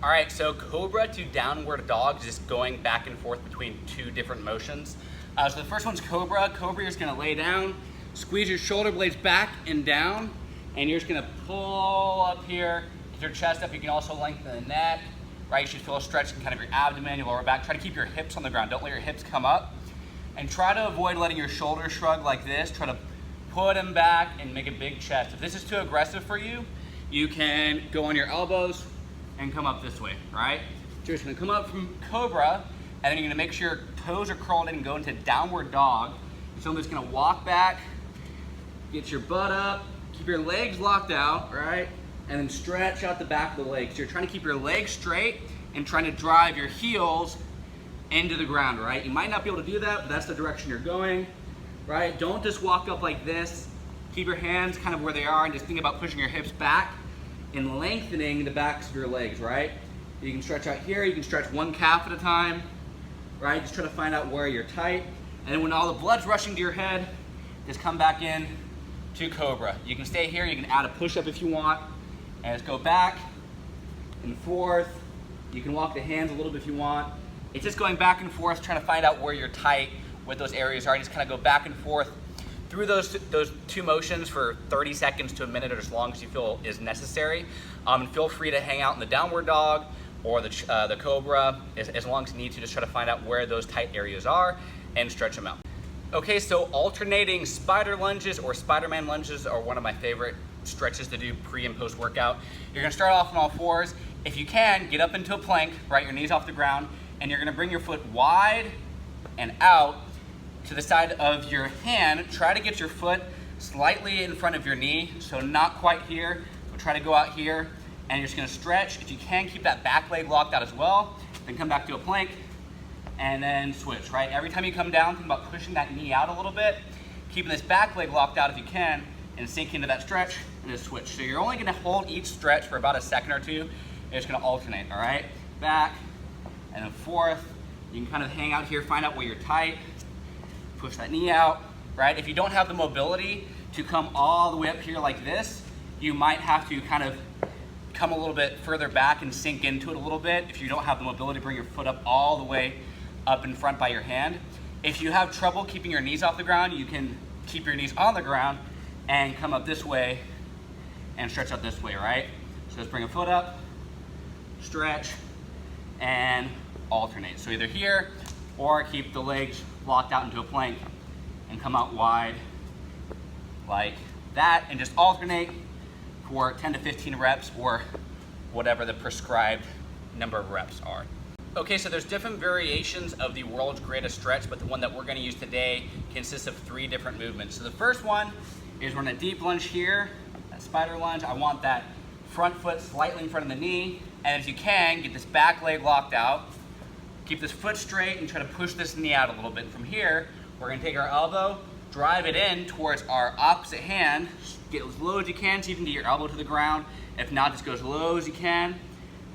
All right, so Cobra to downward dog is just going back and forth between two different motions. So the first one's Cobra. Cobra, you're just gonna lay down, squeeze your shoulder blades back and down, and you're just gonna pull up here, get your chest up. You can also lengthen the neck, right? You should feel a stretch in kind of your abdomen, your lower back. Try to keep your hips on the ground. Don't let your hips come up. And try to avoid letting your shoulders shrug like this. Try to put them back and make a big chest. If this is too aggressive for you, you can go on your elbows and come up this way, right? So you're just gonna come up from Cobra, and then you're gonna make sure your toes are curled in and go into downward dog. So I'm just gonna walk back, get your butt up, keep your legs locked out, right? And then stretch out the back of the legs. So you're trying to keep your legs straight and trying to drive your heels into the ground, right? You might not be able to do that, but that's the direction you're going, right? Don't just walk up like this. Keep your hands kind of where they are and just think about pushing your hips back and lengthening the backs of your legs, right? You can stretch out here, you can stretch one calf at a time, right? Just try to find out where you're tight. And then when all the blood's rushing to your head, just come back in to Cobra. You can stay here, you can add a push-up if you want, and just go back and forth. You can walk the hands a little bit if you want. It's just going back and forth, trying to find out where you're tight, what those areas are, and just kind of go back and forth through those two motions for 30 seconds to a minute or as long as you feel is necessary. And feel free to hang out in the downward dog or the Cobra as long as you need to. Just try to find out where those tight areas are and stretch them out. Okay, so alternating spider lunges or Spider-Man lunges are one of my favorite stretches to do pre and post workout. You're gonna start off on all fours. If you can, get up into a plank, right? Your knees off the ground, and you're gonna bring your foot wide and out to the side of your hand. Try to get your foot slightly in front of your knee, so not quite here, but try to go out here, and you're just gonna stretch. If you can, keep that back leg locked out as well, then come back to a plank, and then switch, right? Every time you come down, think about pushing that knee out a little bit, keeping this back leg locked out if you can, and sink into that stretch, and just switch. So you're only gonna hold each stretch for about a second or two, and you're just gonna alternate, all right? Back, and then forth. You can kind of hang out here, find out where you're tight, push that knee out, right? If you don't have the mobility to come all the way up here like this, you might have to kind of come a little bit further back and sink into it a little bit. If you don't have the mobility, bring your foot up all the way up in front by your hand. If you have trouble keeping your knees off the ground, you can keep your knees on the ground and come up this way and stretch out this way, right? So just bring a foot up, stretch, and alternate. So either here or keep the legs locked out into a plank and come out wide like that, and just alternate for 10 to 15 reps or whatever the prescribed number of reps are. Okay, so there's different variations of the world's greatest stretch, but the one that we're gonna use today consists of 3 different movements. So the first one is we're in a deep lunge here, that spider lunge. I want that front foot slightly in front of the knee, and if you can, get this back leg locked out. Keep this foot straight and try to push this knee out a little bit. From here, we're gonna take our elbow, drive it in towards our opposite hand, get as low as you can so you can get your elbow to the ground. If not, just go as low as you can.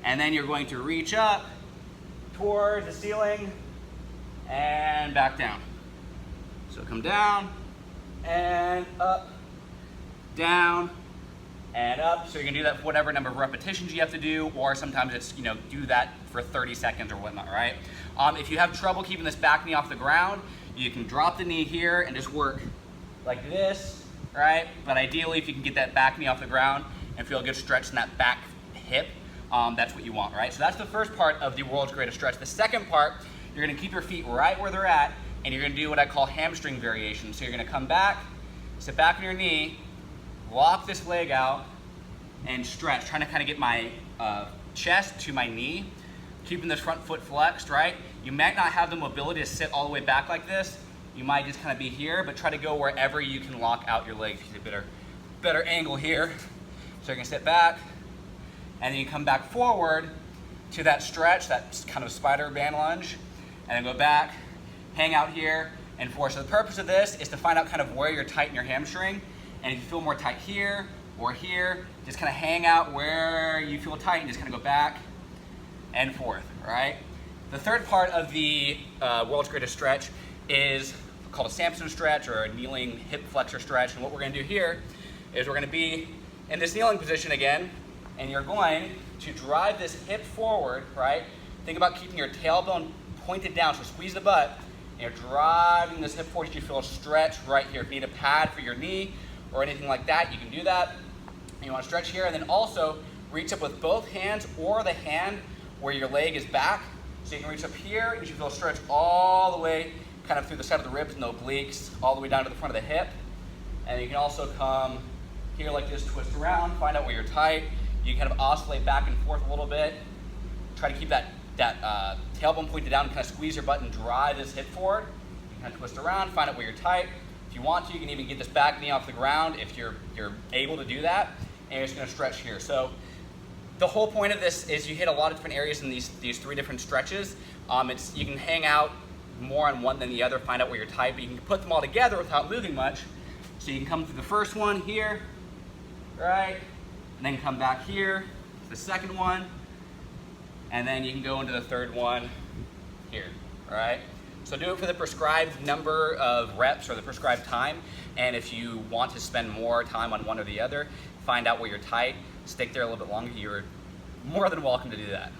And then you're going to reach up towards the ceiling and back down. So come down and up, down and up. So you're gonna do that for whatever number of repetitions you have to do, or sometimes it's, do that for 30 seconds or whatnot, right? If you have trouble keeping this back knee off the ground, you can drop the knee here and just work like this, right? But ideally, if you can get that back knee off the ground and feel a good stretch in that back hip, that's what you want, right? So that's the first part of the world's greatest stretch. The second part, you're gonna keep your feet right where they're at, and you're gonna do what I call hamstring variation. So you're gonna come back, sit back on your knee, lock this leg out, and stretch, trying to kind of get my chest to my knee, keeping this front foot flexed, right? You might not have the mobility to sit all the way back like this. You might just kind of be here, but try to go wherever you can lock out your legs. You get a better angle here. So you're gonna sit back, and then you come back forward to that stretch, that kind of spider-man lunge, and then go back, hang out here, and forth. So the purpose of this is to find out kind of where you're tight in your hamstring, and if you feel more tight here or here, just kind of hang out where you feel tight and just kind of go back and forth, right? The third part of the world's greatest stretch is called a Samson stretch or a kneeling hip flexor stretch. And what we're gonna do here is we're gonna be in this kneeling position again, and you're going to drive this hip forward, right? Think about keeping your tailbone pointed down, so squeeze the butt, and you're driving this hip forward. You feel a stretch right here. If you need a pad for your knee or anything like that, you can do that. And you want to stretch here, and then also reach up with both hands or the hand where your leg is back. So you can reach up here, and you should feel a stretch all the way kind of through the side of the ribs and the obliques, all the way down to the front of the hip. And you can also come here like this, twist around, find out where you're tight. You can kind of oscillate back and forth a little bit. Try to keep that tailbone pointed down and kind of squeeze your butt and drive this hip forward. You can kind of twist around, find out where you're tight. If you want to, you can even get this back knee off the ground if you're able to do that. And you're just gonna stretch here. So the whole point of this is you hit a lot of different areas in these 3 different stretches. You can hang out more on one than the other, find out where you're tight, but you can put them all together without moving much. So you can come through the first one here, right? And then come back here to the second one. And then you can go into the third one here, all right? So do it for the prescribed number of reps or the prescribed time. And if you want to spend more time on one or the other, find out where you're tight, stick there a little bit longer, you're more than welcome to do that.